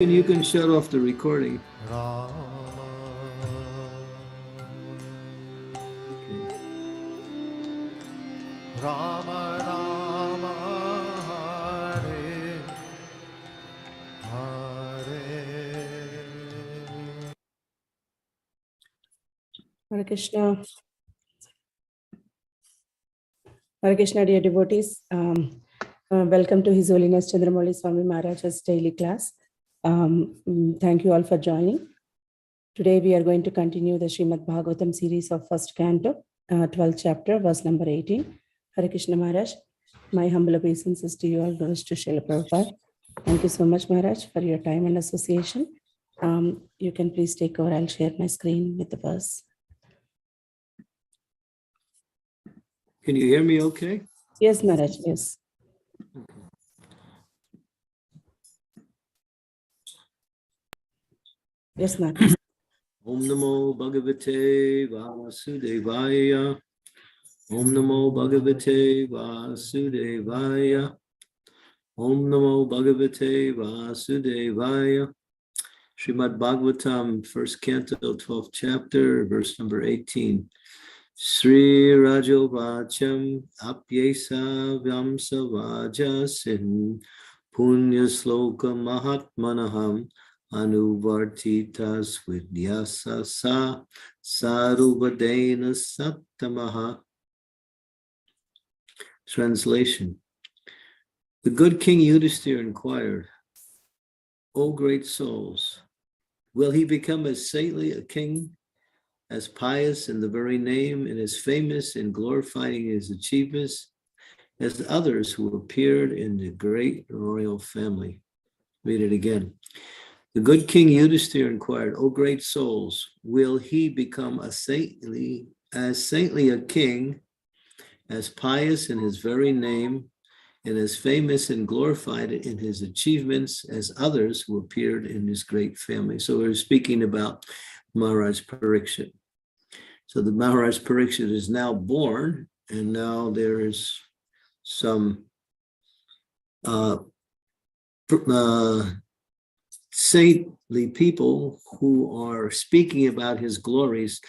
And you can shut off the recording. Rama, Okay. Rama, Rama, Hare, Hare. Hare Krishna. Hare Krishna, dear devotees. Welcome to His Holiness Candramauli Swami Maharaj's daily class. Thank you all for joining. Today we are going to continue the Srimad Bhagavatam series of first canto, 12th chapter, verse number 18. Hare Krishna Maharaj, my humble obeisances to you all, goes to Srila Prabhupada. Thank you so much, Maharaj, for your time and association. You can please take over. I'll share my screen with the verse. Can you hear me okay? Yes, Maharaj, yes. Yes, Maharaj. Om Namo Bhagavate Vasudevaya. Om Namo Bhagavate Vasudevaya. Om Namo Bhagavate Vasudevaya. Srimad Bhagavatam, first canto, 12th chapter, verse number 18. Sri Rajo Vacham Apyesa Vyamsavajasin Punya Sloka Mahatmanaham Anuvartitas Vidyasa Sa Sarubhadena Saptamaha. Translation. The good King Yudhisthira inquired, O great souls, will he become as saintly a king, as pious in the very name, and as famous in glorifying his achievements as others who appeared in the great royal family? Read it again. The good King Yudhisthira inquired, O great souls, will he become as saintly a king, as pious in his very name, and as famous and glorified in his achievements as others who appeared in his great family? So we're speaking about Maharaj Parikshit. So the Maharaj Parikshit is now born, and now there is some saintly people who are speaking about his glories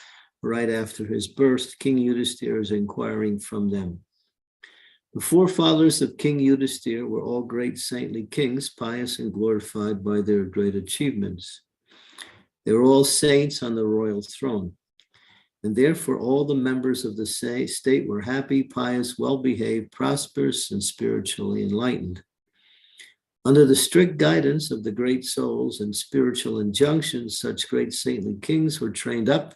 right after his birth. King Yudhisthira is inquiring from them. The forefathers of King Yudhisthira were all great saintly kings, pious and glorified by their great achievements. They were all saints on the royal throne, and therefore all the members of the state were happy, pious, well-behaved, prosperous, and spiritually enlightened. Under the strict guidance of the great souls and spiritual injunctions, such great saintly kings were trained up,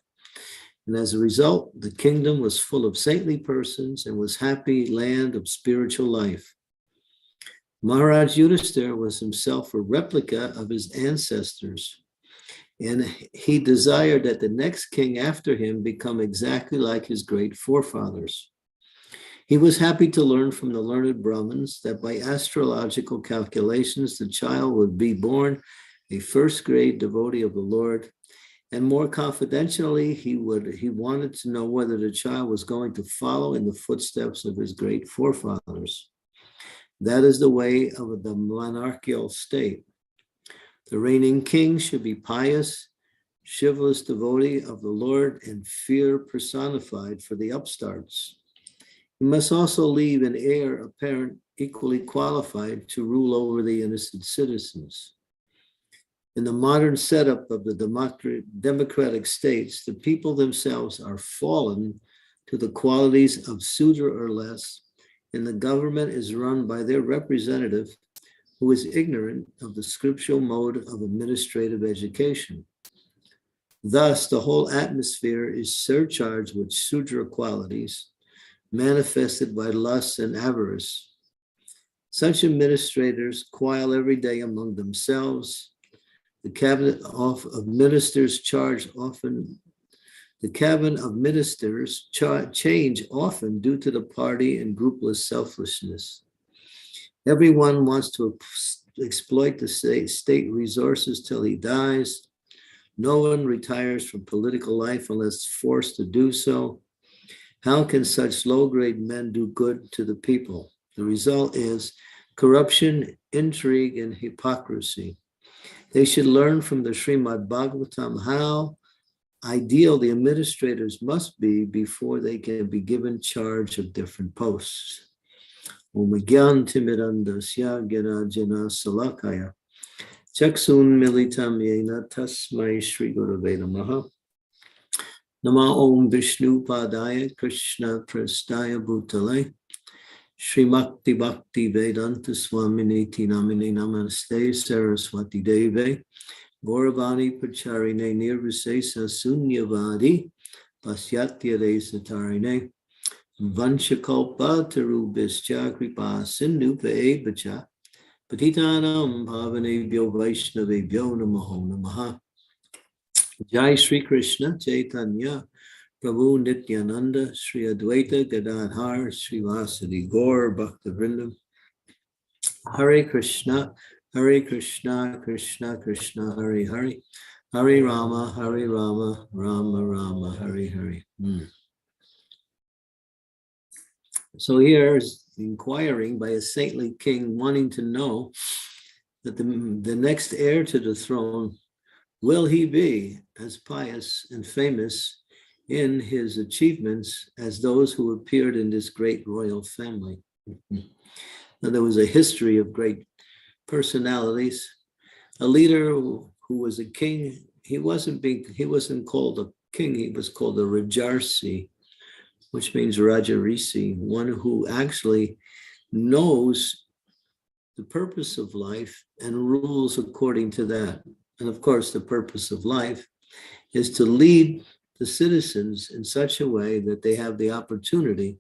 and as a result, the kingdom was full of saintly persons and was happy land of spiritual life. Maharaj Yudhisthira was himself a replica of his ancestors, and he desired that the next king after him become exactly like his great forefathers. He was happy to learn from the learned Brahmins that by astrological calculations, the child would be born a first-grade devotee of the Lord. And more confidentially, he wanted to know whether the child was going to follow in the footsteps of his great forefathers. That is the way of the monarchical state. The reigning king should be pious, chivalrous devotee of the Lord, and fear personified for the upstarts. He must also leave an heir apparent equally qualified to rule over the innocent citizens. In the modern setup of the democratic states, the people themselves are fallen to the qualities of Sudra or less, and the government is run by their representative, who is ignorant of the scriptural mode of administrative education. Thus, the whole atmosphere is surcharged with Sudra qualities, manifested by lust and avarice. Such administrators quarrel every day among themselves. The cabinet of ministers change often due to the party and groupless selfishness. Everyone wants to exploit the state resources till he dies. No one retires from political life unless forced to do so. How can such low-grade men do good to the people? The result is corruption, intrigue, and hypocrisy. They should learn from the Srimad Bhagavatam how ideal the administrators must be before they can be given charge of different posts. Om Gyan Timidandasya Gyanajana Salakaya Chaksun Militam Yena Tasmai Shri Gurave Namaha Nama Om Vishnu Padaya Krishna Prastaya Bhutale Srimakti Bhakti Vedanta Swaminiti Namine Namaste Saraswati Deve Gauravani Pacharine Nirvisesa Sunyavadi Pasyatya Desatarine Vanchakalpa Tarubhischa Kripa Sindhu Pevacha Patitanam Bhavanebhyo Vaishnavebhyo Namaho Namaha Jai Shri Krishna Chaitanya Prabhu Nityananda Shri Advaita Gadadhar Shri Vasadi Gaur Bhaktivinoda Hare Krishna Krishna Krishna Hare Hare Hare Rama Rama Rama Hare Hare. So here is inquiring by a saintly king wanting to know that the next heir to the throne, will he be as pious and famous in his achievements as those who appeared in this great royal family? Now, there was a history of great personalities. A leader who was a king, he wasn't called a king, he was called a Rajarsi, which means Rajarisi, one who actually knows the purpose of life and rules according to that. And of course, the purpose of life is to lead the citizens in such a way that they have the opportunity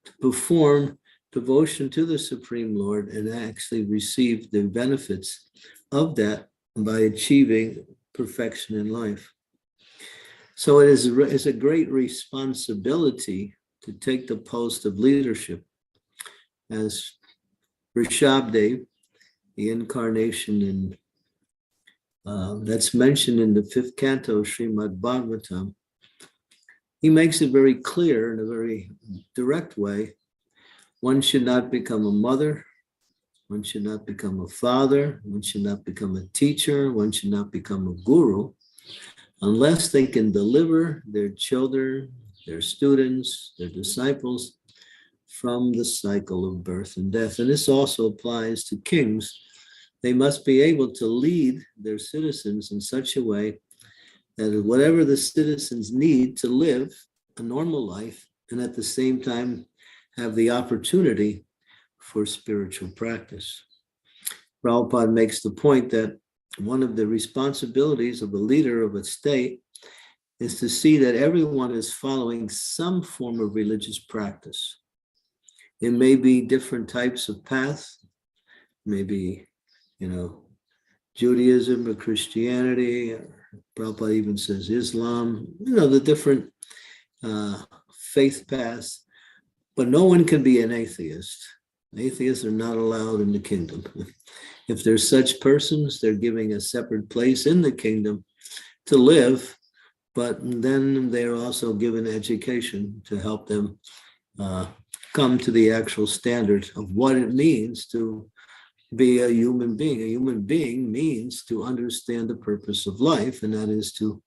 to perform devotion to the Supreme Lord and actually receive the benefits of that by achieving perfection in life. So it is a great responsibility to take the post of leadership. As Rishabdev, the incarnation in that's mentioned in the 5th canto of Srimad Bhagavatam, he makes it very clear in a very direct way. One should not become a mother, one should not become a father, one should not become a teacher, one should not become a guru, unless they can deliver their children, their students, their disciples from the cycle of birth and death. And this also applies to kings. They must be able to lead their citizens in such a way that whatever the citizens need to live a normal life, and at the same time have the opportunity for spiritual practice. Prabhupada makes the point that one of the responsibilities of a leader of a state is to see that everyone is following some form of religious practice. It may be different types of paths, maybe, Judaism or Christianity, or Prabhupada even says Islam, the different faith paths, but no one can be an atheist. Atheists are not allowed in the kingdom. If there's such persons, they're giving a separate place in the kingdom to live, but then they're also given education to help them come to the actual standard of what it means to be a human being. A human being means to understand the purpose of life, and that is to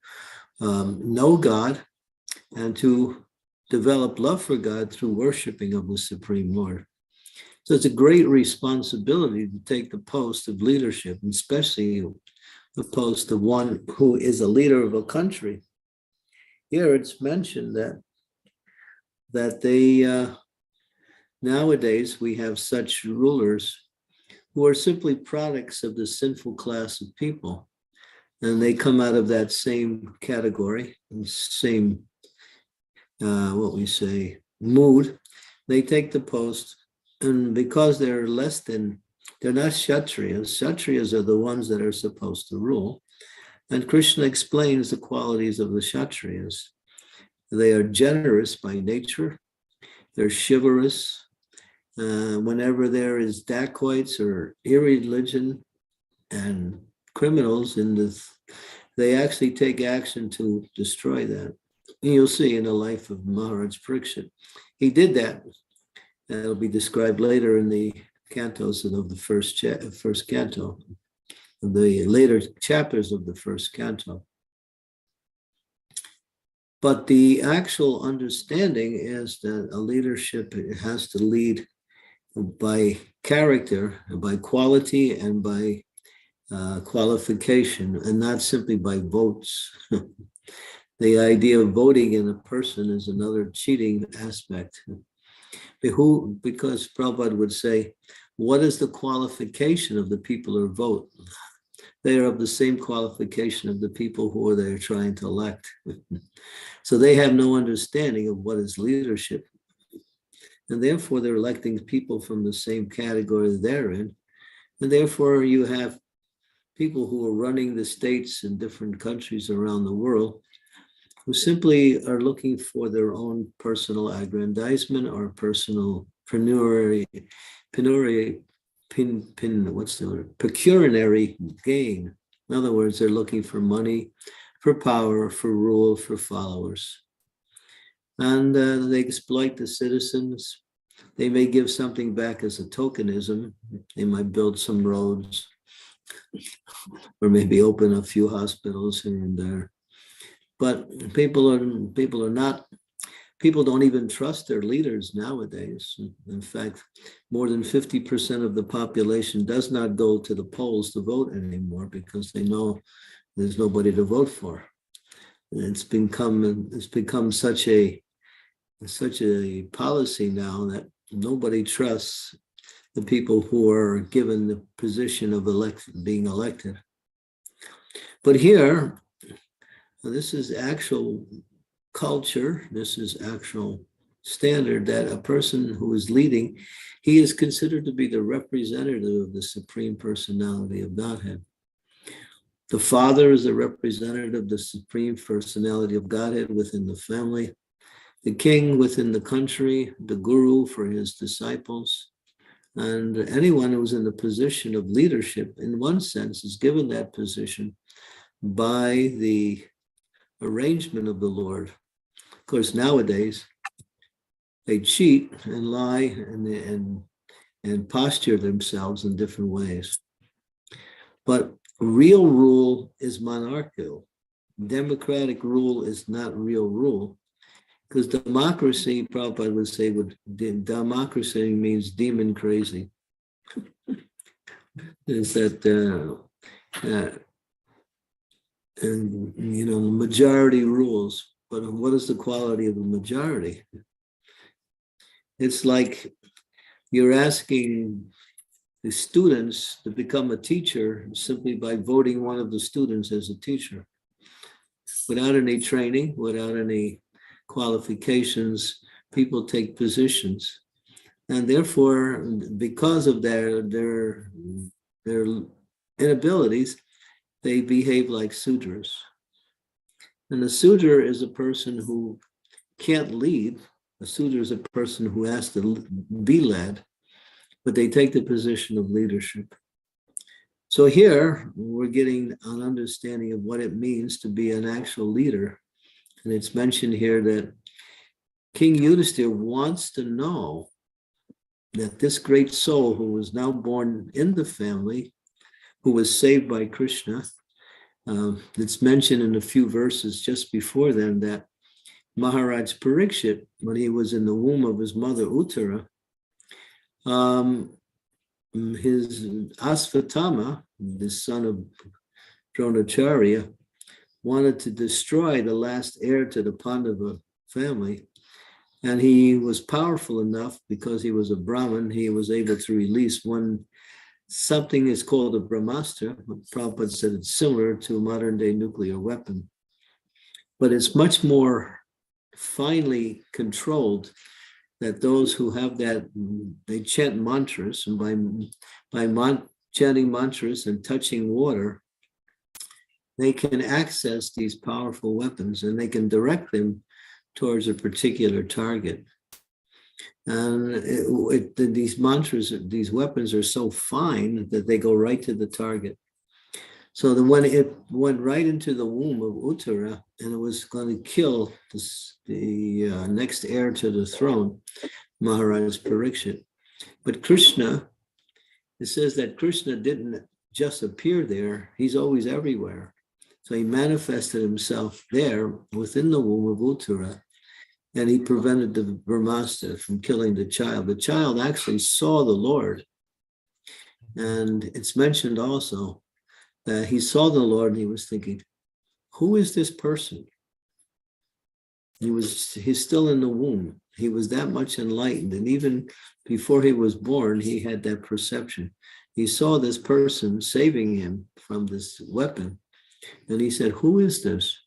know God and to develop love for God through worshiping of the Supreme Lord. So it's a great responsibility to take the post of leadership, and especially the post of one who is a leader of a country. Here it's mentioned that they nowadays we have such rulers who are simply products of the sinful class of people, and they come out of that same category, same mood. They take the post, and because they're not Kshatriyas. Kshatriyas are the ones that are supposed to rule. And Krishna explains the qualities of the Kshatriyas. They are generous by nature. They're chivalrous. Whenever there is dacoits or irreligion and criminals they actually take action to destroy that. And you'll see in the life of Maharaj Parikshit. He did that. That'll be described later in the cantos of the first canto. the later chapters of the first canto. But the actual understanding is that a leadership has to lead by character, by quality, and by qualification, and not simply by votes. The idea of voting in a person is another cheating aspect. Because Prabhupada would say, what is the qualification of the people who vote? They are of the same qualification of the people who they're trying to elect. So they have no understanding of what is leadership. And therefore, they're electing people from the same category they're in. And therefore, you have people who are running the states in different countries around the world who simply are looking for their own personal aggrandizement or personal pecuniary gain. In other words, they're looking for money, for power, for rule, for followers. And they exploit the citizens. They may give something back as a tokenism. They might build some roads or maybe open a few hospitals here and there. But people don't even trust their leaders nowadays. In fact, more than 50% of the population does not go to the polls to vote anymore because they know there's nobody to vote for. And it's become such a policy now that nobody trusts the people who are given the position of being elected. But here, this is actual culture, this is actual standard that a person who is leading, he is considered to be the representative of the Supreme Personality of Godhead. The father is the representative of the Supreme Personality of Godhead within the family, the king within the country, the guru for his disciples, and anyone who's in the position of leadership, in one sense, is given that position by the arrangement of the Lord. Of course, nowadays, they cheat and lie and posture themselves in different ways. But real rule is monarchical. Democratic rule is not real rule. Because democracy, Prabhupada would say, democracy means demon crazy. Is that, and the majority rules. But what is the quality of the majority? It's like you're asking the students to become a teacher simply by voting one of the students as a teacher. Without any training, without any qualifications, people take positions. And therefore, because of their inabilities, they behave like Sudras. And a Sudra is a person who can't lead. A Sudra is a person who has to be led, but they take the position of leadership. So here, we're getting an understanding of what it means to be an actual leader. And it's mentioned here that King Yudhisthira wants to know that this great soul who was now born in the family, who was saved by Krishna, it's mentioned in a few verses just before then that Maharaj Parikshit, when he was in the womb of his mother Uttara, his Asvatthama, the son of Dronacharya, wanted to destroy the last heir to the Pandava family. And he was powerful enough because he was a Brahmin, he was able to release something is called a Brahmastra. Prabhupada said it's similar to a modern day nuclear weapon, but it's much more finely controlled that those who have that, they chant mantras, and by chanting mantras and touching water, they can access these powerful weapons and they can direct them towards a particular target. And these mantras, these weapons are so fine that they go right to the target. So when it went right into the womb of Uttara and it was going to kill the next heir to the throne, Maharaj Parikshit. But Krishna, it says that Krishna didn't just appear there. He's always everywhere. So he manifested himself there within the womb of Uttara, and he prevented the Brahmastra from killing the child. The child actually saw the Lord. And it's mentioned also that he saw the Lord and he was thinking, who is this person? He's still in the womb. He was that much enlightened. And even before he was born, he had that perception. He saw this person saving him from this weapon. And he said, who is this?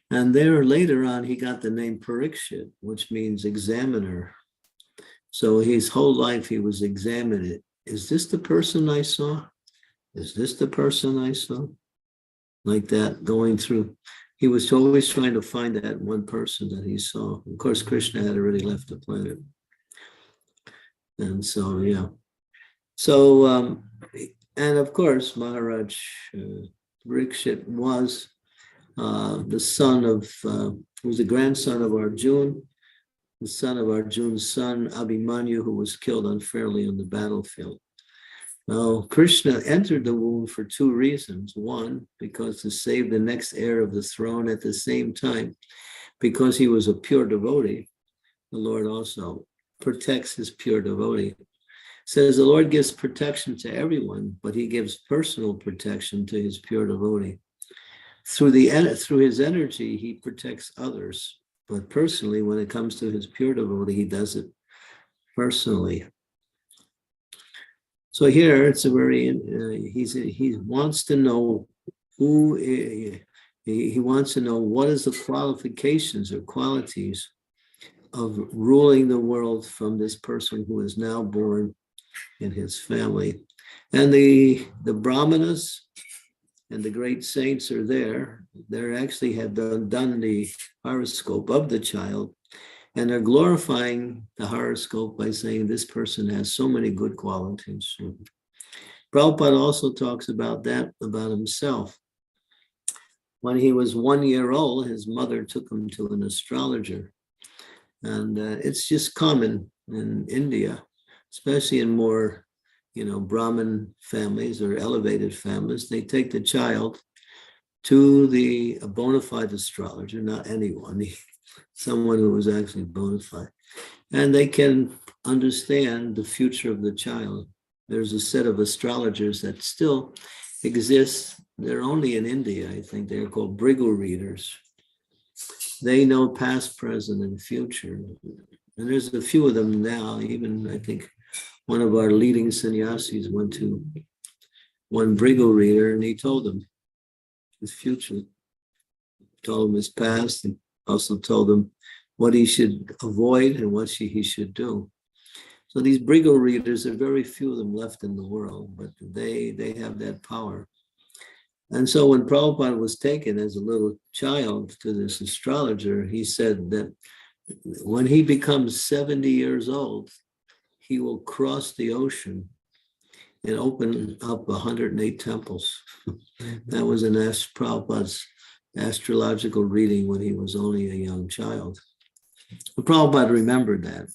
And there later on, he got the name Parikshit, which means examiner. So his whole life he was examining it. Is this the person I saw? Is this the person I saw? Like that, going through. He was always trying to find that one person that he saw. Of course, Krishna had already left the planet. And so, yeah. So, and of course, Maharaj Parikshit was the son of, was the grandson of Arjuna, the son of Arjuna's son, Abhimanyu, who was killed unfairly on the battlefield. Now, Krishna entered the womb for two reasons. One, because to save the next heir of the throne. At the same time, because he was a pure devotee, the Lord also protects his pure devotee. Says the Lord gives protection to everyone, but he gives personal protection to his pure devotee. Through his energy, he protects others. But personally, when it comes to his pure devotee, he does it personally. So here it's a very, he wants to know who, he wants to know what is the qualifications or qualities of ruling the world from this person who is now born in his family. And the Brahmanas and the great saints are there. They actually have done the horoscope of the child, and they're glorifying the horoscope by saying this person has so many good qualities. Prabhupada also talks about that, about himself. When he was 1 year old, his mother took him to an astrologer. And it's just common in India, especially in more, Brahmin families or elevated families. They take the child to a bona fide astrologer, not anyone, someone who was actually bona fide. And they can understand the future of the child. There's a set of astrologers that still exist. They're only in India, I think. They're called Brigu readers. They know past, present, and future. And there's a few of them now. Even, I think, one of our leading sannyasis went to one Brigu reader, and he told him his future. Told him his past, and also told him what he should avoid and what he should do. So these Brigu readers, there are very few of them left in the world, but they have that power. And so when Prabhupada was taken as a little child to this astrologer, he said that when he becomes 70 years old, he will cross the ocean and open up 108 temples. That was in Prabhupada's astrological reading when he was only a young child. Prabhupada remembered that.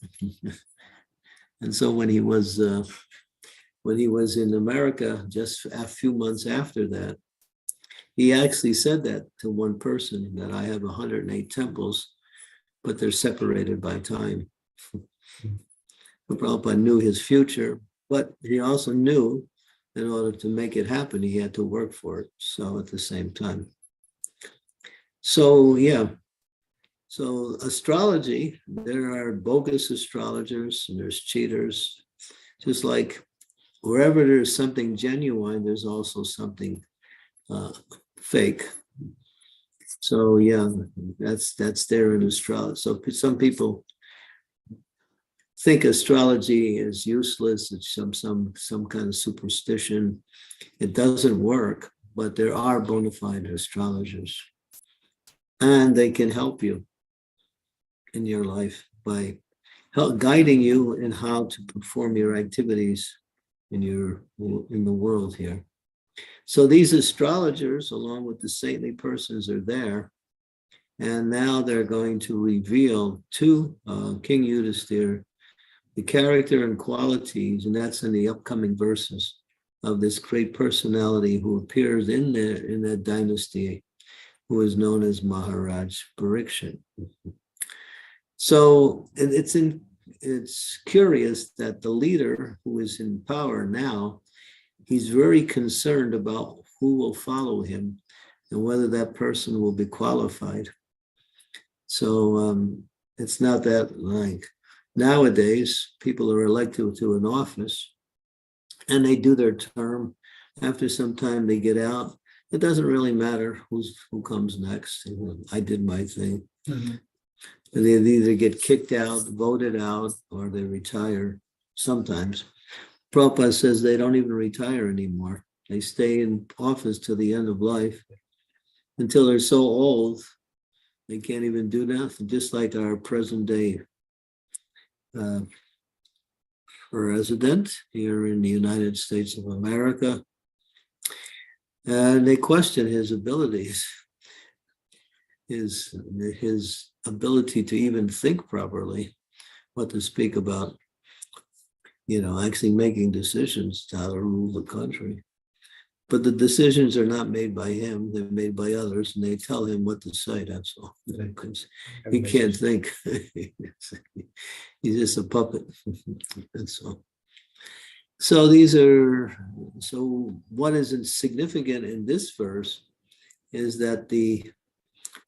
And so when he was in America, just a few months after that, he actually said that to one person, that I have 108 temples, but they're separated by time. Prabhupada knew his future, but he also knew in order to make it happen, he had to work for it. So at the same time. So, yeah. So astrology, there are bogus astrologers and there's cheaters. Just like wherever there's something genuine, there's also something fake. So yeah, that's there in astrology. So some people think astrology is useless. It's some kind of superstition. It doesn't work, but there are bona fide astrologers, and they can help you in your life by guiding you in how to perform your activities in the world here. So these astrologers, along with the saintly persons, are there, and now they're going to reveal to King Yudhisthira the character and qualities, and that's in the upcoming verses, of this great personality who appears in that dynasty, who is known as Maharaj Parikshit. So it's curious that the leader who is in power now, he's very concerned about who will follow him and whether that person will be qualified. So it's not that like nowadays people are elected to an office and they do their term. After some time they get out. It doesn't really matter who comes next. I did my thing. Mm-hmm. They either get kicked out, voted out, or they retire sometimes. Prabhupada says they don't even retire anymore. They stay in office till the end of life until they're so old they can't even do nothing, just like our present day president here in the United States of America. And they question his abilities, his ability to even think properly, what to speak about, actually making decisions to how to rule the country. But the decisions are not made by him, they're made by others, and they tell him what to say, that's all. Because he can't think. He's just a puppet, that's all. So what is significant in this verse is that the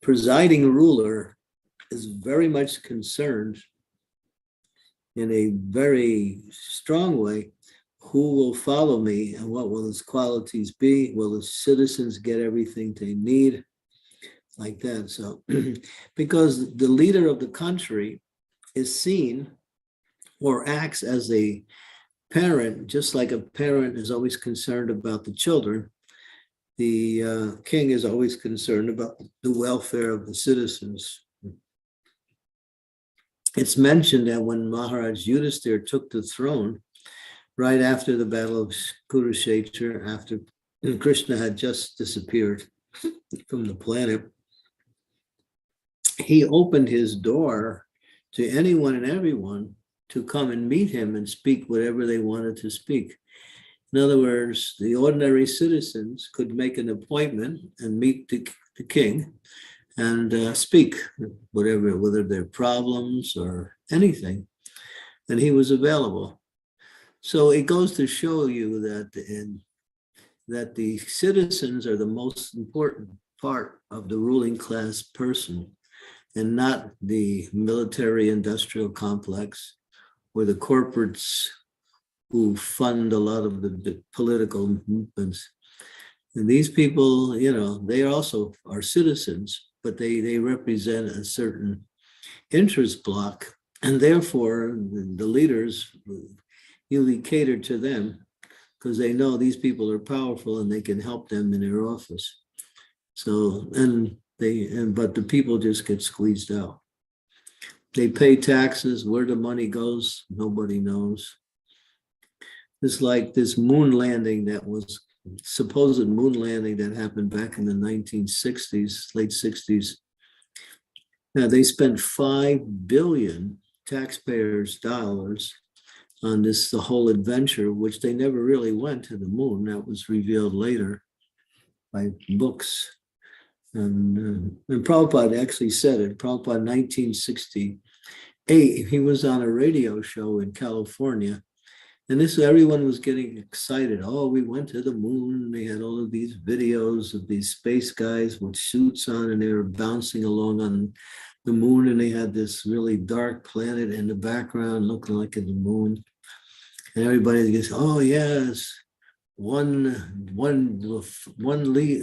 presiding ruler is very much concerned in a very strong way who will follow me and what will his qualities be. Will the citizens get everything they need? Like that. So because the leader of the country is seen or acts as a parent, just like a parent is always concerned about the children, the king is always concerned about the welfare of the citizens. It's mentioned that when Maharaj Yudhisthira took the throne, right after the Battle of Kurukshetra, after Krishna had just disappeared from the planet, he opened his door to anyone and everyone to come and meet him and speak whatever they wanted to speak. In other words, the ordinary citizens could make an appointment and meet the king and speak, whether their problems or anything, and he was available. So it goes to show you that the citizens are the most important part of the ruling class person, and not the military industrial complex or the corporates who fund a lot of the political movements. And these people, they also are citizens, but they represent a certain interest block, and therefore the leaders really cater to them because they know these people are powerful and they can help them in their office. So, but the people just get squeezed out. They pay taxes. Where the money goes, nobody knows. It's like this moon landing supposed moon landing that happened back in the 1960s, late 60s. Now, they spent $5 billion taxpayers' dollars on the whole adventure, which they never really went to the moon. That was revealed later by books. And Prabhupada actually said it. Prabhupada, 1968, he was on a radio show in California. And everyone was getting excited. Oh, we went to the moon. They had all of these videos of these space guys with suits on, and they were bouncing along on the moon. And they had this really dark planet in the background looking like the moon. And everybody goes, oh, yes.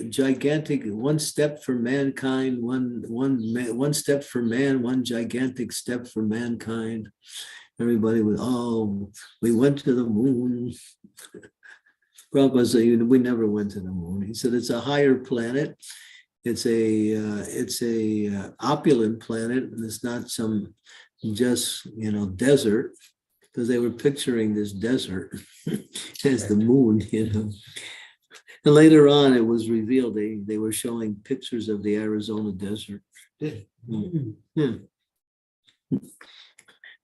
Gigantic, one step for mankind, one step for man, one gigantic step for mankind. Everybody was, oh, we went to the moon. Prabhupada said, we never went to the moon. He said, it's a higher planet. It's a opulent planet, and it's not some just, desert, because they were picturing this desert as the moon, And later on, it was revealed they were showing pictures of the Arizona desert. Yeah.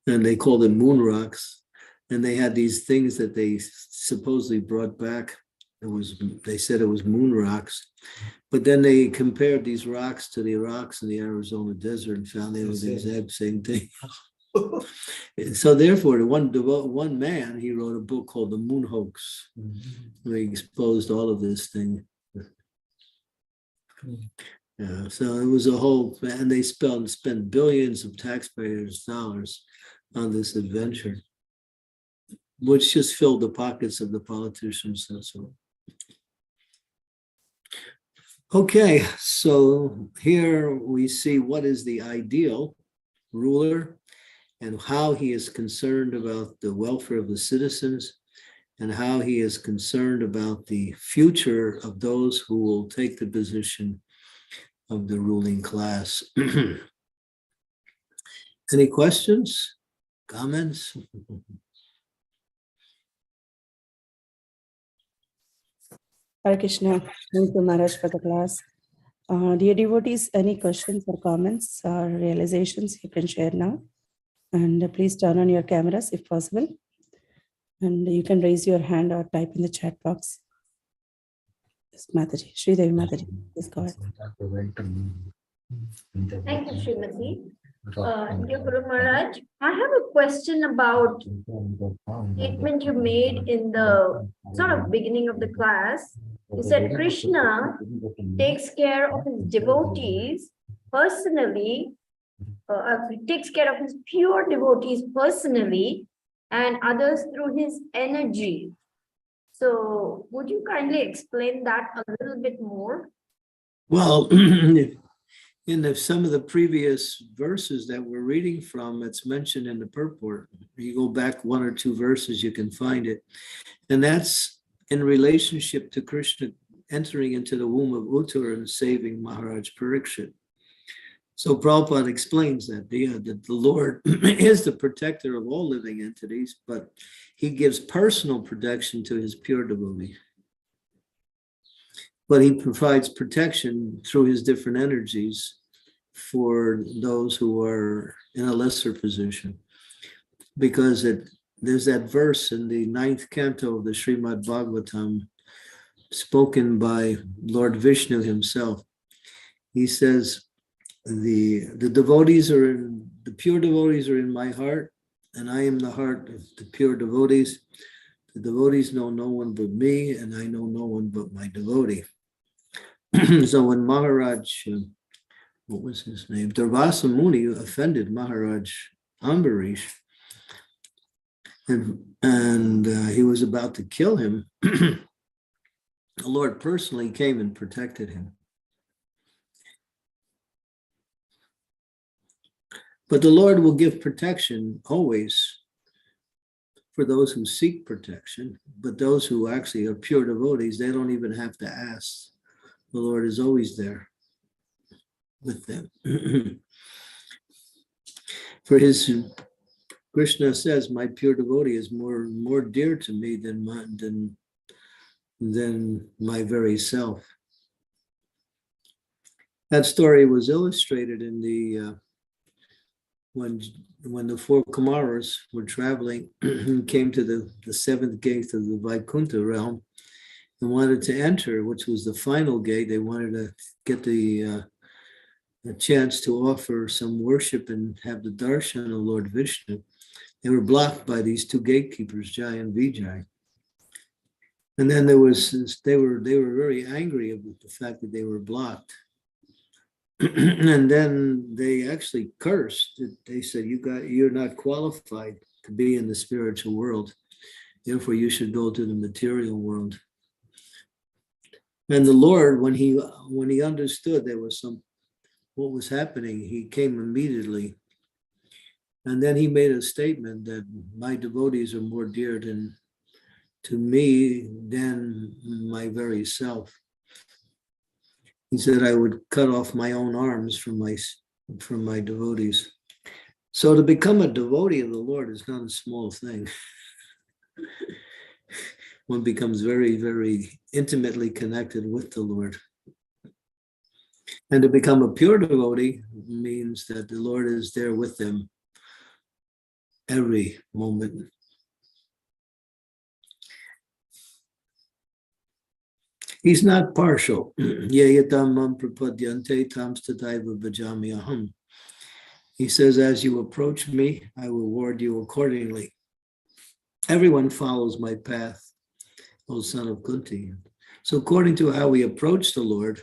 And they called it moon rocks. And they had these things that they supposedly brought back. They said it was moon rocks, but then they compared these rocks to the rocks in the Arizona desert and found they were the exact same thing. So therefore, one man, he wrote a book called The Moon Hoax, where he exposed all of this thing. Yeah, so it was a whole, and they spent billions of taxpayers' dollars on this adventure, which just filled the pockets of the politicians. That's all. Okay, so here we see what is the ideal ruler and how he is concerned about the welfare of the citizens and how he is concerned about the future of those who will take the position of the ruling class. Any questions, comments? Hare Krishna. Thank you, Maharaj, for the class. Dear devotees, any questions or comments or realizations you can share now? And please turn on your cameras if possible. And you can raise your hand or type in the chat box. Yes, Mataji, Sridevi Mataji, please go ahead. Thank you, Srimati. Dear Guru Maharaj, I have a question about statement you made in the sort of beginning of the class. You said Krishna takes care of his devotees personally, takes care of his pure devotees personally, and others through his energy. So would you kindly explain that a little bit more? Well, in some of the previous verses that we're reading from, it's mentioned in the purport. You go back one or two verses, you can find it. And that's in relationship to Krishna entering into the womb of Uttara and saving Maharaj Parikshit. So Prabhupada explains that the Lord is the protector of all living entities, but he gives personal protection to his pure devotee. But he provides protection through his different energies for those who are in a lesser position. Because there's that verse in the 9th canto of the Srimad Bhagavatam spoken by Lord Vishnu himself. He says, the devotees the pure devotees are in my heart, and I am the heart of the pure devotees. The devotees know no one but me, and I know no one but my devotee. So when Maharaj, what was his name? Durvasa Muni offended Maharaj Ambarish, and he was about to kill him. The Lord personally came and protected him. But the Lord will give protection always for those who seek protection, but those who actually are pure devotees, they don't even have to ask. The Lord is always there with them. For Krishna says, my pure devotee is more dear to me than my very self. That story was illustrated in the when the four Kumaras were traveling and came to the seventh gate of the Vaikuntha realm and wanted to enter, which was the final gate. They wanted to get the chance to offer some worship and have the darshan of Lord Vishnu. They were blocked by these two gatekeepers, Jai and Vijay. And then they were very angry about the fact that they were blocked. And then they actually cursed. They said, you're not qualified to be in the spiritual world. Therefore, you should go to the material world. And the Lord, when he understood there was what was happening, he came immediately. And then he made a statement that my devotees are more dear to me than my very self. He said I would cut off my own arms from my devotees. So to become a devotee of the Lord is not a small thing. One becomes very, very intimately connected with the Lord. And to become a pure devotee means that the Lord is there with them every moment. He's not partial. Yayatam mam prapadyante tam stataiva bhajami aham. He says, as you approach me, I will reward you accordingly. Everyone follows my path, O son of Kunti. So according to how we approach the Lord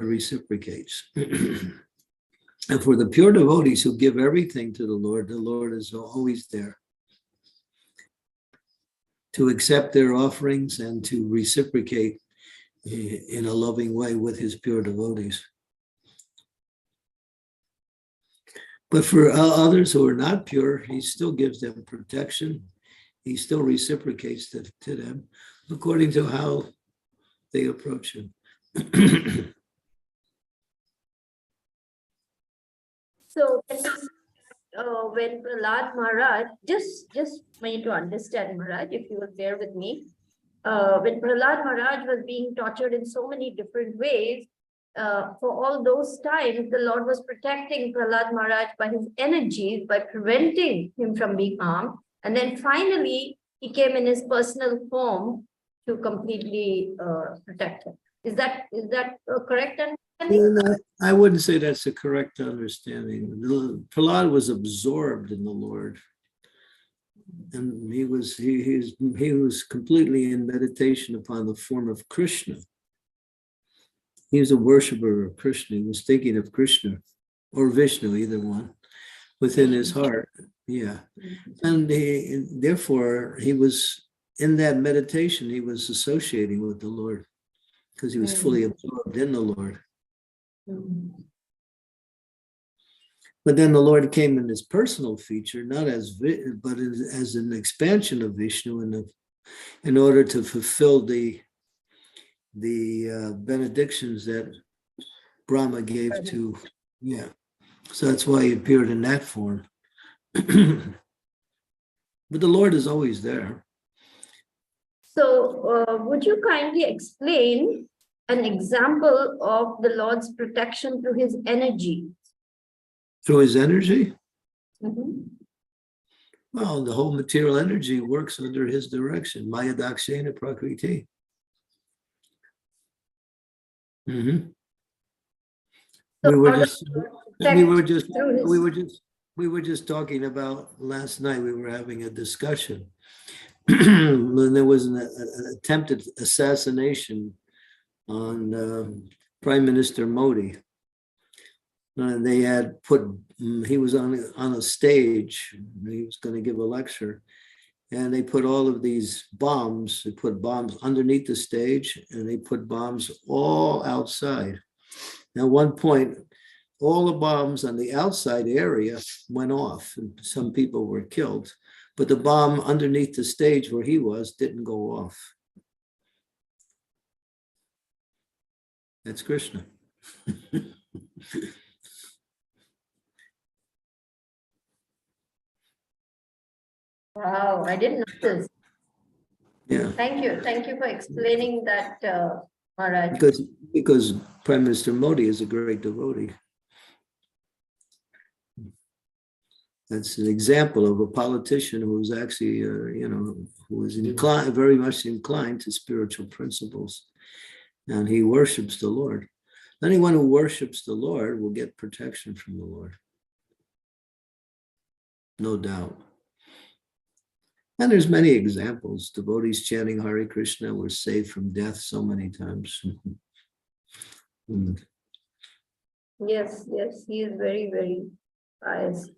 reciprocates. And for the pure devotees who give everything to the Lord is always there to accept their offerings and to reciprocate in a loving way with his pure devotees. But for others who are not pure, he still gives them protection. He still reciprocates to them according to how they approach him. So when Prahlad Maharaj, just for you to understand, Maharaj, if you will bear with me, when Prahlad Maharaj was being tortured in so many different ways, for all those times, the Lord was protecting Prahlad Maharaj by his energies, by preventing him from being harmed. And then finally, he came in his personal form to completely protect him. Is that correct understanding? I wouldn't say that's a correct understanding. Prahlad was absorbed in the Lord. And he was completely in meditation upon the form of Krishna. He was a worshiper of Krishna. He was thinking of Krishna or Vishnu, either one, within his heart. Yeah. And therefore, he was in that meditation, he was associating with the Lord because he was fully absorbed in the Lord. But then the Lord came in his personal feature, not but as an expansion of Vishnu in order to fulfill the benedictions that Brahma gave to, so that's why he appeared in that form. But the Lord is always there. So would you kindly explain an example of the Lord's protection through his energy? Through his energy? Mm-hmm. Well, the whole material energy works under his direction. Maya dakshena prakriti. Mm-hmm. So we were just talking about last night. We were having a discussion. When there was an attempted assassination on Prime Minister Modi. They had he was on a stage. He was going to give a lecture. And they put all of these bombs, they put bombs underneath the stage, and they put bombs all outside. Now, at one point, all the bombs on the outside area went off, and some people were killed. But the bomb underneath the stage where he was didn't go off. That's Krishna. Wow, I didn't know this. Yeah. Thank you for explaining that, Maharaj. Because Prime Minister Modi is a great devotee. That's an example of a politician who was actually, who was very much inclined to spiritual principles, and he worships the Lord. Anyone who worships the Lord will get protection from the Lord, no doubt. And there's many examples. Devotees chanting Hare Krishna were saved from death so many times. Yes, he is very, very pious.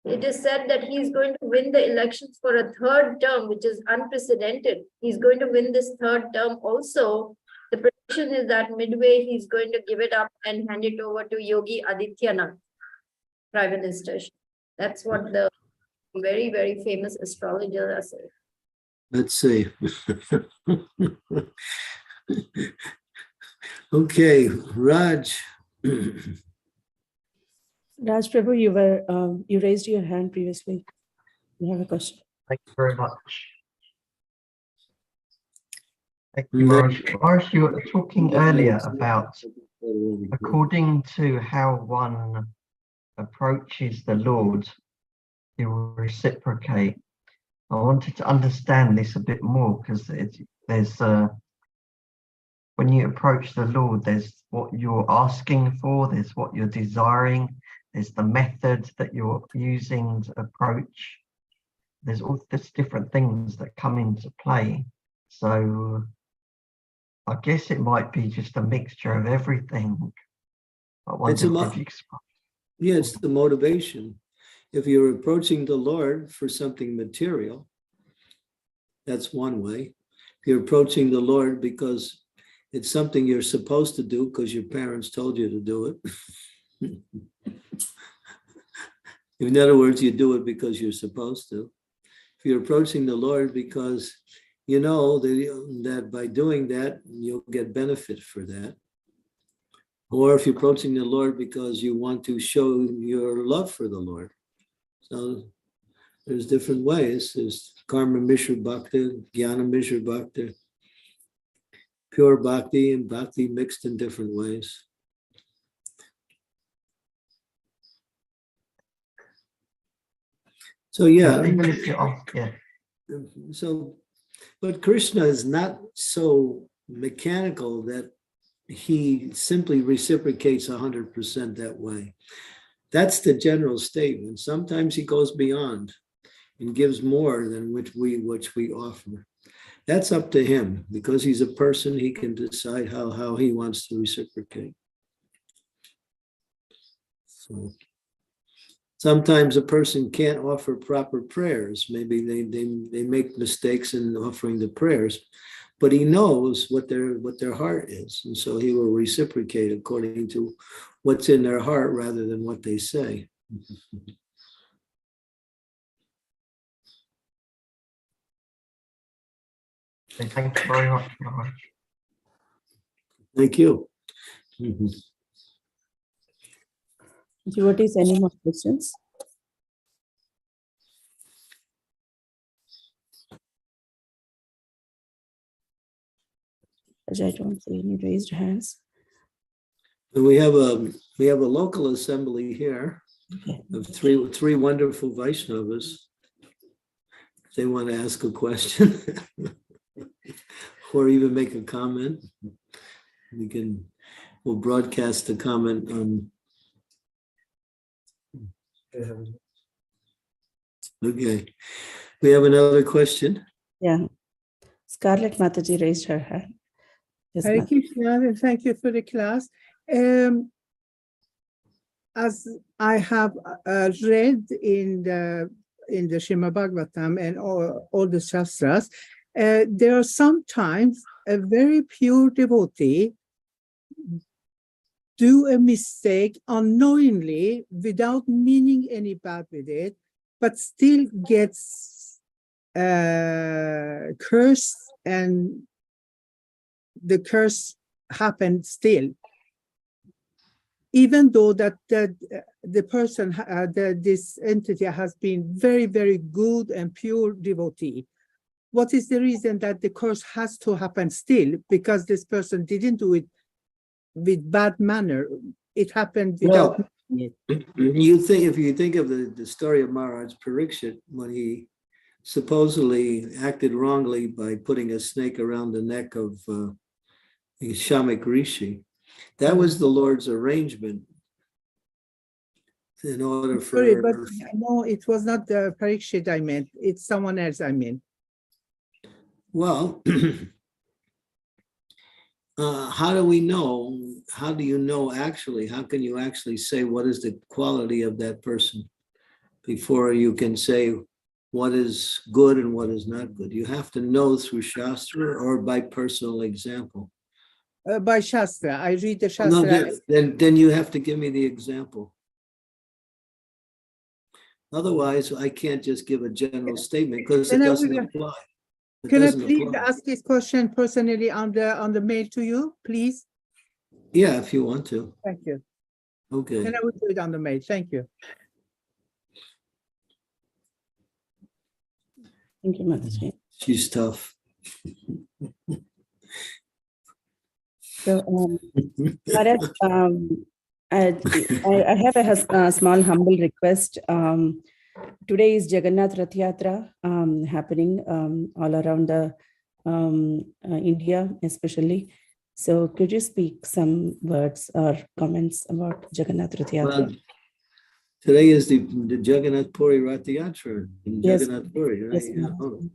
It is said that he is going to win the elections for a third term, which is unprecedented. He's going to win this third term also. The prediction is that midway he's going to give it up and hand it over to Yogi Adityanath, Prime Minister. That's what the very, very famous astrologers are saying. Let's see. Okay, Raj. Raj Prabhu, you raised your hand previously. You have a question. Thank you very much. Thank you, Maharaj. Maharaj, you were talking earlier about according to how one approaches the Lord, he will reciprocate. I wanted to understand this a bit more because there's when you approach the Lord, there's what you're asking for, there's what you're desiring, there's the method that you're using to approach. There's all these different things that come into play. So I guess it might be just a mixture of everything. I wonder if you yeah, it's the motivation. If you're approaching the Lord for something material, that's one way. If you're approaching the Lord because it's something you're supposed to do because your parents told you to do it. In other words, you do it because you're supposed to. If you're approaching the Lord because you know that by doing that, you'll get benefit for that. Or if you're approaching the Lord because you want to show your love for the Lord. So there's different ways. There's Karma Mishra Bhakti, Jnana Mishra Bhakti, pure Bhakti, and Bhakti mixed in different ways. So yeah. So, but Krishna is not so mechanical that he simply reciprocates 100% that way. That's the general statement. Sometimes he goes beyond and gives more than which we offer. That's up to him. Because he's a person, he can decide how he wants to reciprocate. So sometimes a person can't offer proper prayers. Maybe they make mistakes in offering the prayers, but he knows what their heart is. And so he will reciprocate according to what's in their heart rather than what they say. Thank you very much, Maharaj. Thank you. Devotees, any more questions? As I don't see any raised hands. We have a local assembly here of three wonderful Vaishnavas. If they want to ask a question or even make a comment, we'll broadcast the comment on. Okay, we have another question. Yeah, Scarlett Mataji raised her hand. Yes, Hare Krishna, and thank you for the class. As I have read in the Srimad Bhagavatam and all the Shastras, there are sometimes a very pure devotee do a mistake unknowingly without meaning any bad with it, but still gets cursed, and the curse happened still, even though that the person, this entity has been very, very good and pure devotee. What is the reason that the curse has to happen still? Because this person didn't do it with bad manner. It happened without meaning it. If you think of the story of Maharaj Parikshit, when he supposedly acted wrongly by putting a snake around the neck of the Shamik Rishi, that was the Lord's arrangement in order for... Sorry, but no, it was not the Parikshit I meant. It's someone else I mean. Well, how do we know? How do you know actually? How can you actually say what is the quality of that person before you can say what is good and what is not good? You have to know through Shastra or by personal example. By Shastra, I read the Shastra. No, then you have to give me the example. Otherwise, I can't just give a general statement because it doesn't apply. Can I please ask this question personally on the mail to you, please? Yeah, if you want to. Thank you. Okay. Then I will do it on the mail. Thank you. Thank you, Mataji. She's tough. So, Maharaj, I have a small humble request. Today is Jagannath Rath Yatra happening all around the India, especially. So could you speak some words or comments about Jagannath Rath Yatra? Well, today is the Jagannath Puri Rath Yatra in Yes. Jagannath Puri, right? Yes, Yeah. Maharaj. Oh.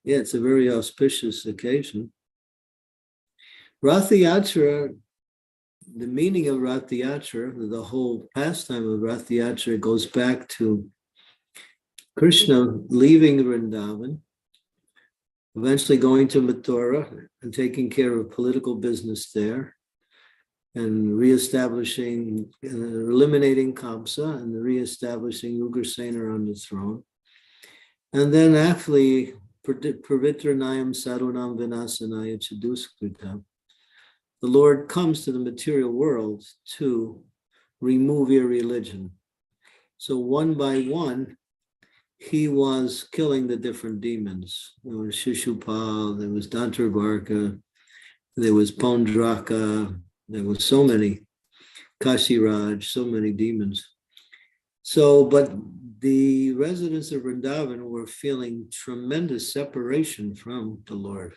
Yeah, it's a very auspicious occasion. Rath Yatra, the meaning of Rath Yatra, the whole pastime of Rath Yatra goes back to Krishna leaving Vrindavan, eventually going to Mathura and taking care of political business there, and reestablishing, eliminating Kamsa and reestablishing Ugrasena on the throne. And then actually, Pravitranayam Sarunam Vinasanaya Chaduskritam, the Lord comes to the material world to remove irreligion. So one by one, he was killing the different demons. There was Shishupal, there was Dantarvarka, there was Pondraka, there was so many, Kashiraj, so many demons. So, but the residents of Vrindavan were feeling tremendous separation from the Lord.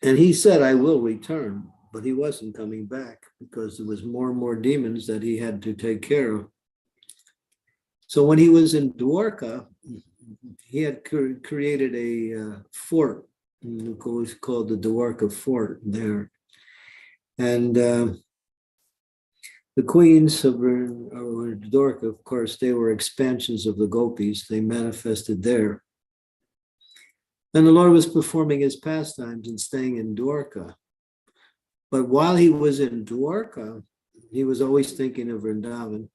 And he said, I will return, but he wasn't coming back because there was more and more demons that he had to take care of. So when he was in Dwarka, he had created a fort, it was called the Dwarka Fort there. And the queens of Dwarka, of course, they were expansions of the gopis. They manifested there. And the Lord was performing his pastimes and staying in Dwarka. But while he was in Dwarka, he was always thinking of Vrindavan.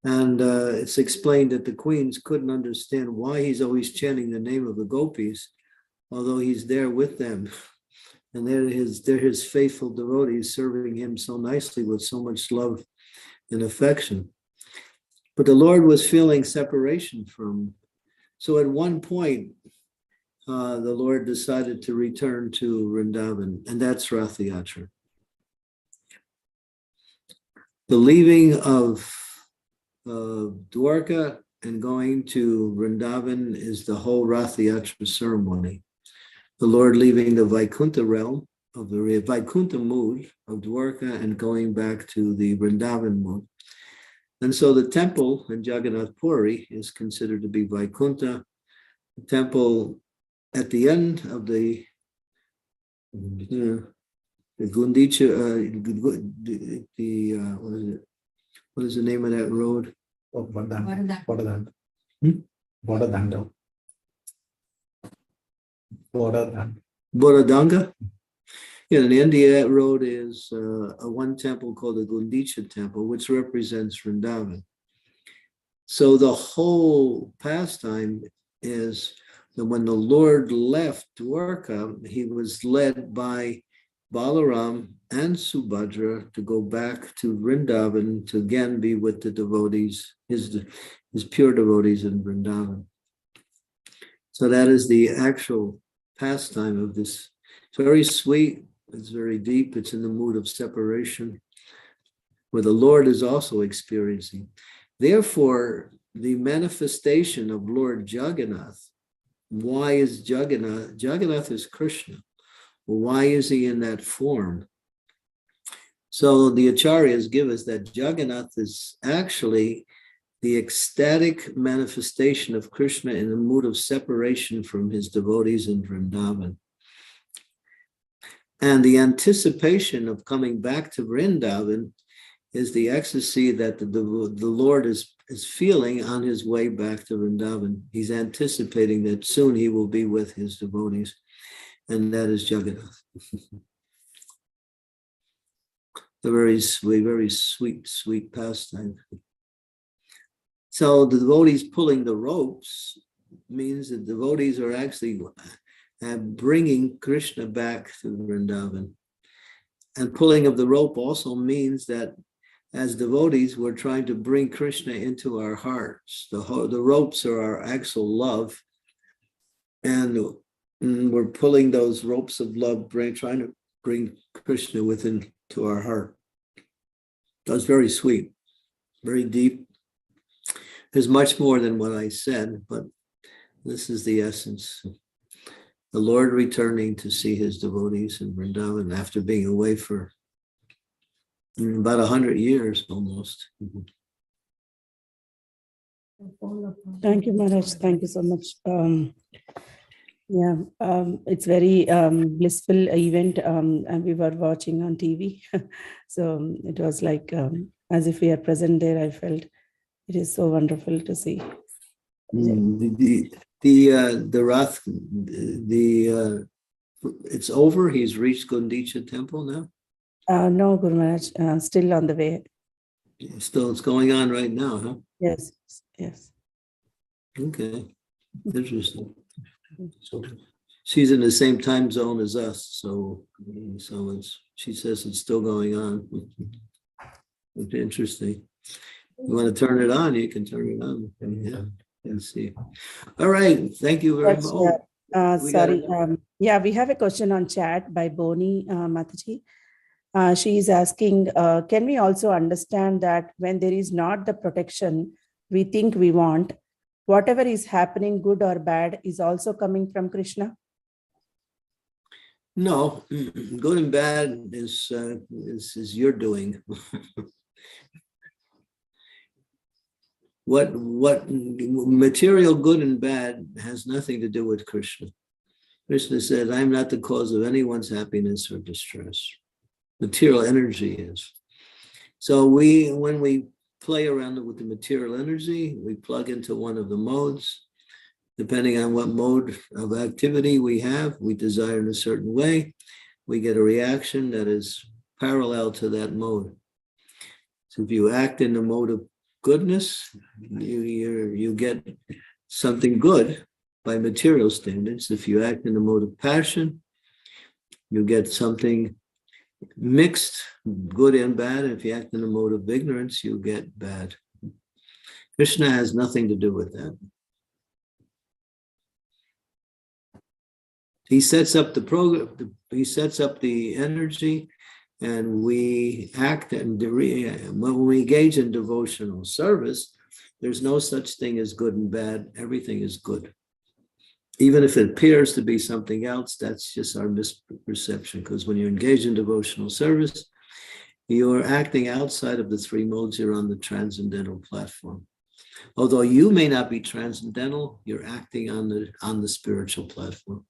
And it's explained that the queens couldn't understand why he's always chanting the name of the gopis, although he's there with them. And they're his faithful devotees serving him so nicely with so much love and affection. But the Lord was feeling separation from. So at one point, the Lord decided to return to Vrindavan, and that's Rath Yatra. The leaving of Dwarka and going to Vrindavan is the whole Rath Yatra ceremony. The Lord leaving the Vaikuntha realm of the Vaikuntha mood of Dwarka and going back to the Vrindavan mood. And so the temple in Jagannath Puri is considered to be Vaikuntha. The temple at the end of the Gundicha, what is the name of that road? Bodadanda. Bodadanga. Yeah, in India, that road is a one temple called the Gundicha temple, which represents Vrindavan. So the whole pastime is that when the Lord left Dwarka, he was led by Balaram and Subhadra to go back to Vrindavan to again be with the devotees, his pure devotees in Vrindavan. So that is the actual pastime of this. It's very sweet, it's very deep, it's in the mood of separation, where the Lord is also experiencing. Therefore, the manifestation of Lord Jagannath, why is Jagannath? Jagannath is Krishna. Well, why is he in that form? So the Acharyas give us that Jagannath is actually the ecstatic manifestation of Krishna in the mood of separation from his devotees in Vrindavan. And the anticipation of coming back to Vrindavan is the ecstasy that the Lord is feeling on his way back to Vrindavan. He's anticipating that soon he will be with his devotees, and that is Jagannath. A very sweet, sweet pastime. So the devotees pulling the ropes means that devotees are actually bringing Krishna back to Vrindavan. And pulling of the rope also means that as devotees, we're trying to bring Krishna into our hearts. The ropes are our actual love. And we're pulling those ropes of love, trying to bring Krishna within to our heart. That's very sweet, very deep. There's much more than what I said, but this is the essence. the Lord returning to see his devotees in Vrindavan after being away for about 100 years almost. Thank you, Maharaj. Thank you so much. It's very blissful event, and we were watching on TV. So it was like as if we are present there. I felt it is so wonderful to see. The Rath, it's over. He's reached Gundicha temple now. No, Guru Maharaj, still on the way. Still, it's going on right now, huh? Yes, yes. Okay, interesting. So she's in the same time zone as us, so she says it's still going on. It's interesting. You want to turn it on? You can turn it on. Yeah, and see. All right, thank you very much. Sorry. We have a question on chat by Boni Mataji. She is asking, can we also understand that when there is not the protection we think we want, whatever is happening, good or bad, is also coming from Krishna? No, good and bad is your doing. What material good and bad has nothing to do with Krishna. Krishna said, I'm not the cause of anyone's happiness or distress. Material energy is. So when we play around with the material energy, we plug into one of the modes. Depending on what mode of activity we have, we desire in a certain way, we get a reaction that is parallel to that mode. So if you act in the mode of goodness, you get something good by material standards. If you act in the mode of passion, you get something mixed, good and bad. And if you act in the mode of ignorance, you get bad. Krishna has nothing to do with that. He sets up the program, he sets up the energy, and we act, and when we engage in devotional service, there's no such thing as good and bad. Everything is good. Even if it appears to be something else, that's just our misperception, because when you engage in devotional service, you're acting outside of the three modes. You're on the transcendental platform. Although you may not be transcendental, you're acting on the spiritual platform.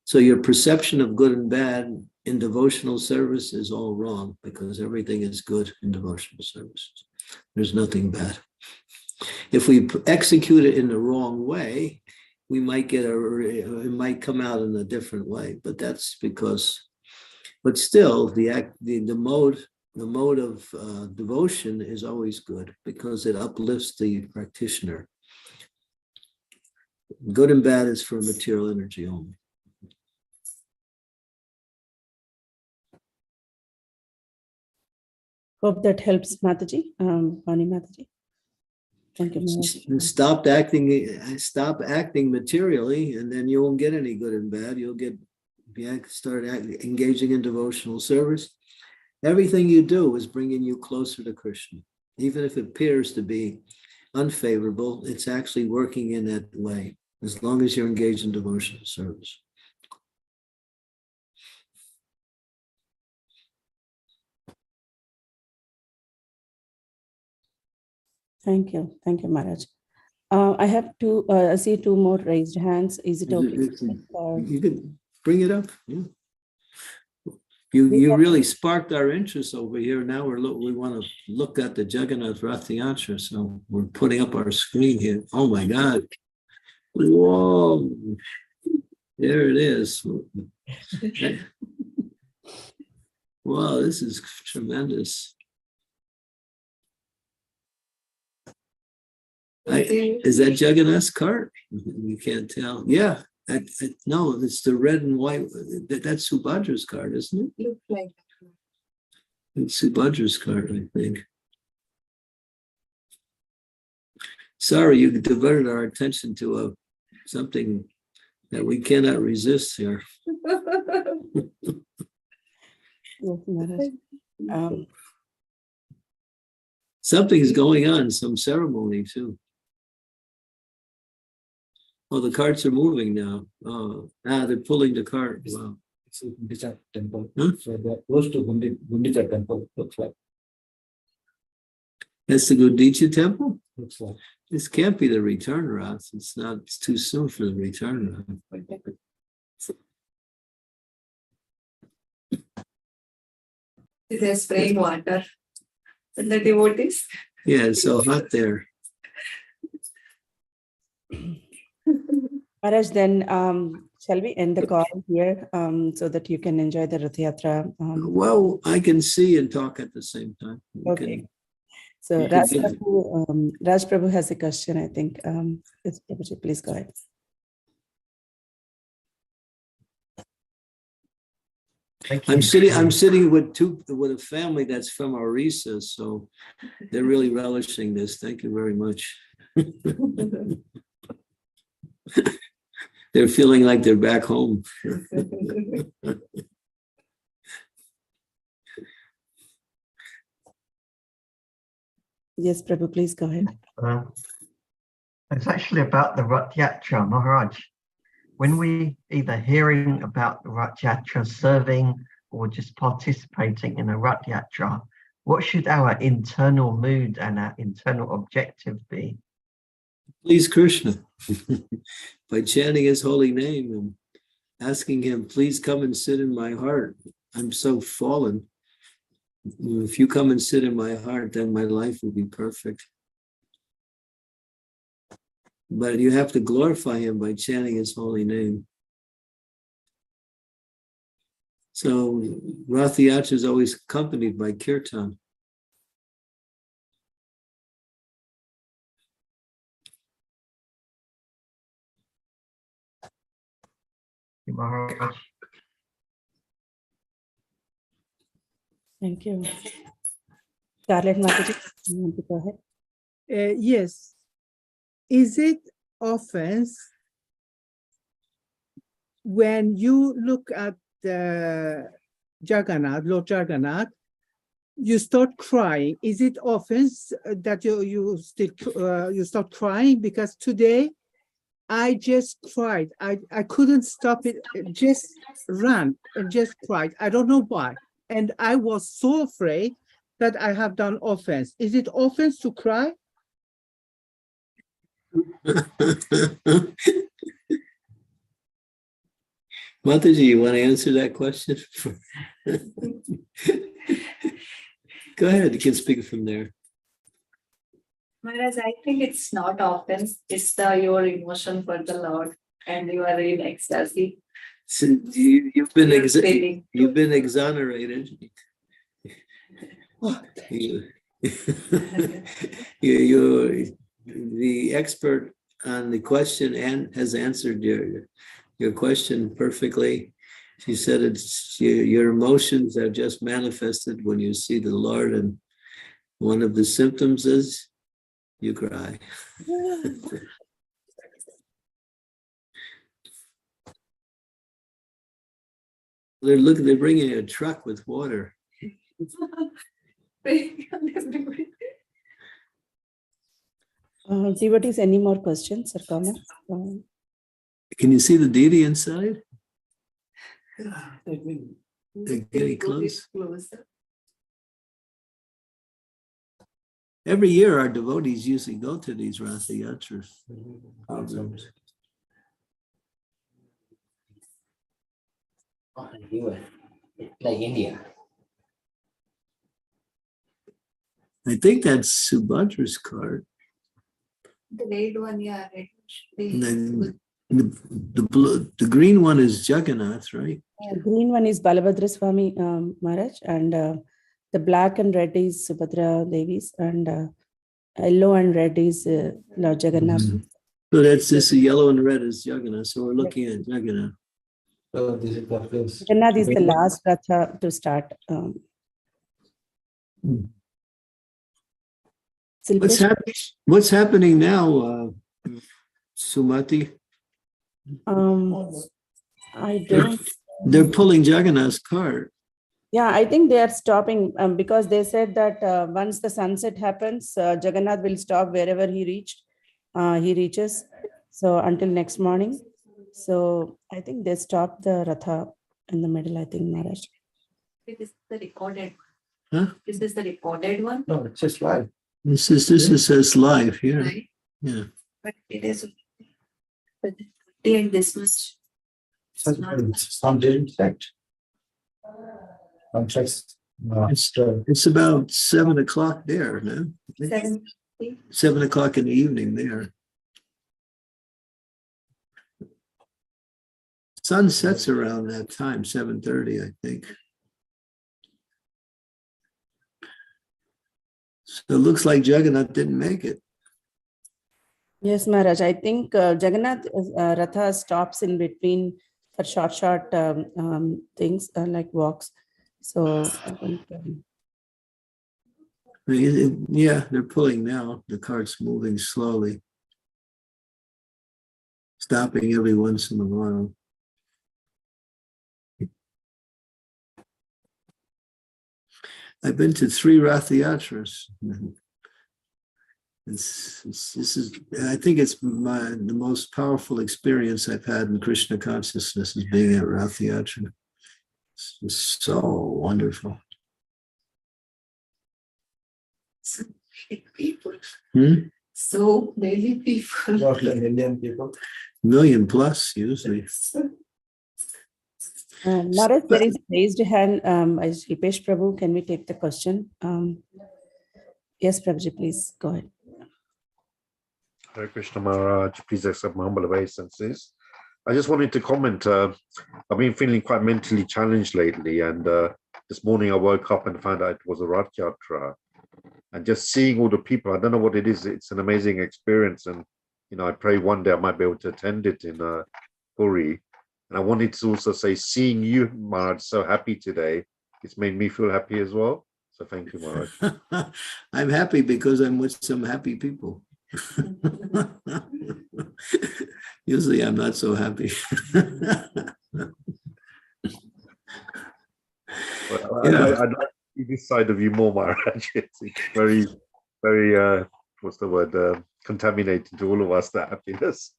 So your perception of good and bad in devotional service is all wrong, because everything is good in devotional service. There's nothing bad. If we execute it in the wrong way, we might it might come out in a different way, but that's because, but still the mode of devotion is always good, because it uplifts the practitioner. Good and bad is for material energy only. Hope that helps, Mataji, Bani Mataji. Thank you. Stop acting materially, and then you won't get any good and bad. Start engaging in devotional service. Everything you do is bringing you closer to Krishna. Even if it appears to be unfavorable, it's actually working in that way, as long as you're engaged in devotional service. Thank you, Maharaj. I have I see two more raised hands. Is it okay? You can bring it up. Yeah. You really sparked our interest over here. Now we want to look at the Jagannath Rath Yatra, so we're putting up our screen here. Oh my God! Whoa! There it is. Wow, this is tremendous. Is that Jagannath's cart? You can't tell. Yeah. No, it's the red and white. That's Subhadra's cart, isn't it? Looks like It's Subhadra's cart, I think. Sorry, you diverted our attention to something that we cannot resist here. Yes, Maharaj. Something's going on, some ceremony too. Oh, the carts are moving now. Oh, they're pulling the cart. Wow. It's a Gundicha temple. Huh? So they're close to Gundicha temple, looks like. That's the Gundicha temple? Looks like. This can't be the return route. It's not, it's too soon for the return route. They're spraying water. And the devotees. Yeah, it's so hot there. Maharaj, then shall we end the call here so that you can enjoy the Rath Yatra? Well, I can see and talk at the same time. We Okay. can- So you can Raj give- Prabhu has a question, I think. Yes, Prabhuji, please go ahead. Thank I'm you. sitting with a family that's from Orissa, so they're really relishing this. Thank you very much. They're feeling like they're back home. Yes, Prabhu, please go ahead. It's actually about the Rath Yatra, Maharaj. When we either hearing about the Rath Yatra, serving, or just participating in a Rath Yatra, what should our internal mood and our internal objective be? Please Krishna by chanting his holy name and asking him, please come and sit in my heart. I'm so fallen. If you come and sit in my heart, then my life will be perfect. But you have to glorify him by chanting his holy name. So Rath Yatra is always accompanied by kirtan. Maharaj. Thank you. Scarlett Mataji, you want to go ahead? Yes. Is it offense when you look at the Jagannath, Lord Jagannath, you start crying? Is it offense that you start crying? Because today I just cried. I couldn't stop it. Just ran and just cried. I don't know why. And I was so afraid that I have done offense. Is it offense to cry? Mataji, you want to answer that question? Go ahead, you can speak from there. Maharaj, I think it's not offense, it's your emotion for the Lord and you are in ecstasy. So you've been You're feeling. exonerated. You're the expert on the question and has answered your question perfectly. She said it's your emotions are just manifested when you see the Lord, and one of the symptoms is you cry. They're bringing a truck with water. Devotees, any more questions or comments? Can you see the deity inside? They're getting close. Every year, our devotees usually go to these Rath Yatras. Like India. I think that's Subhadra's card. The red one, yeah, red. And then the green one is Jagannath, right? The green one is Balabhadra Swami Maharaj, and the black and red is Subhadra Devi's, and yellow and red is Lord Jagannath. So that's this yellow and red is Jagannath. So we're looking at Jagannath. So this is the place. Jagannath is the last Ratha to start. What's happening now, Sumati? I don't. They're pulling Jagannath's cart. Yeah, I think they are stopping because they said that once the sunset happens, Jagannath will stop wherever he reaches. So until next morning. So I think they stopped the Ratha in the middle, I think, Maharaj. It is the recorded. Huh? Is this the recorded one? No, it's just live. This says live here. Right? Yeah. But it is. But and this much. Some didn't check. Some checks. It's about 7 o'clock there, no? 7. 7 o'clock in the evening there. Sun sets around that time, 7:30, I think. So it looks like Jagannath didn't make it. Yes, Maharaj. I think Jagannath Ratha stops in between for short things like walks. So I think, Yeah, they're pulling now. The cart's moving slowly, stopping every once in a while. I've been to 3 Rath Yatras. I think it's the most powerful experience I've had in Krishna consciousness is being at Rath Yatra. It's just so wonderful. So many people. Hmm? So many people. Not like Indian people. Million plus usually. Maharaj, there is a raised hand. As Hipesh Prabhu, can we take the question? Yes, Prabhuji, please go ahead. Hare Krishna Maharaj, please accept my humble obeisances. I just wanted to comment. I've been feeling quite mentally challenged lately, and this morning I woke up and found out it was a Rath Yatra. And just seeing all the people, I don't know what it is. It's an amazing experience, and I pray one day I might be able to attend it in Puri. And I wanted to also say, seeing you, Maharaj, so happy today, it's made me feel happy as well. So thank you, Maharaj. I'm happy because I'm with some happy people. Usually I'm not so happy. I'd like to see this side of you more, Maharaj. It's very, very, what's the word, contaminated to all of us, that happiness.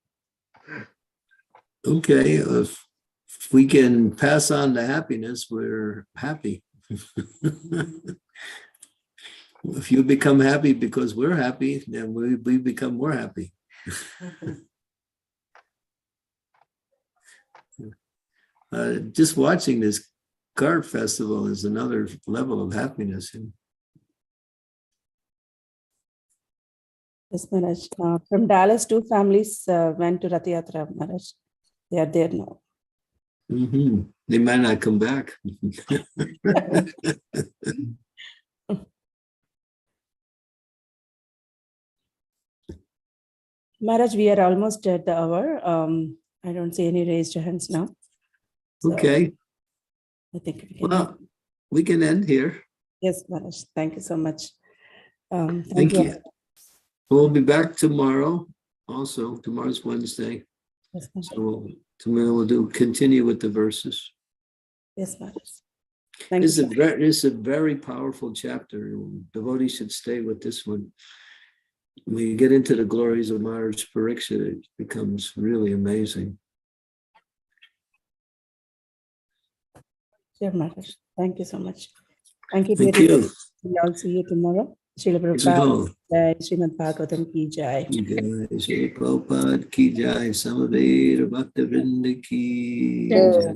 Okay, if we can pass on the happiness, we're happy. If you become happy because we're happy, then we become more happy. Just watching this card festival is another level of happiness. Yes, Maharaj. From Dallas, 2 families went to Rath Yatra, Maharaj. They are there now. Mm-hmm. They might not come back. Maharaj, we are almost at the hour. I don't see any raised hands now. So Okay. I think we can. Well, we can end here. Yes, Maharaj. Thank you so much. Thank you. We'll be back tomorrow. Also, tomorrow's Wednesday. Yes, Maharaj. So tomorrow we'll continue with the verses. Yes, Maharaj. Thank This you. is a very powerful chapter. Devotees should stay with this one. When you get into the glories of Maharaj Parikshit, it becomes really amazing. Sure, Maharaj. Thank you so much. Thank you. Thank dear. you. We'll all see you tomorrow. Srila Yes, Prabhupada, Jai, Srimad Bhagavatam ki Jai. Jai Shri Prabhupada ki Jai, Samaveta Bhakta Vrinda ki Jai. Jai.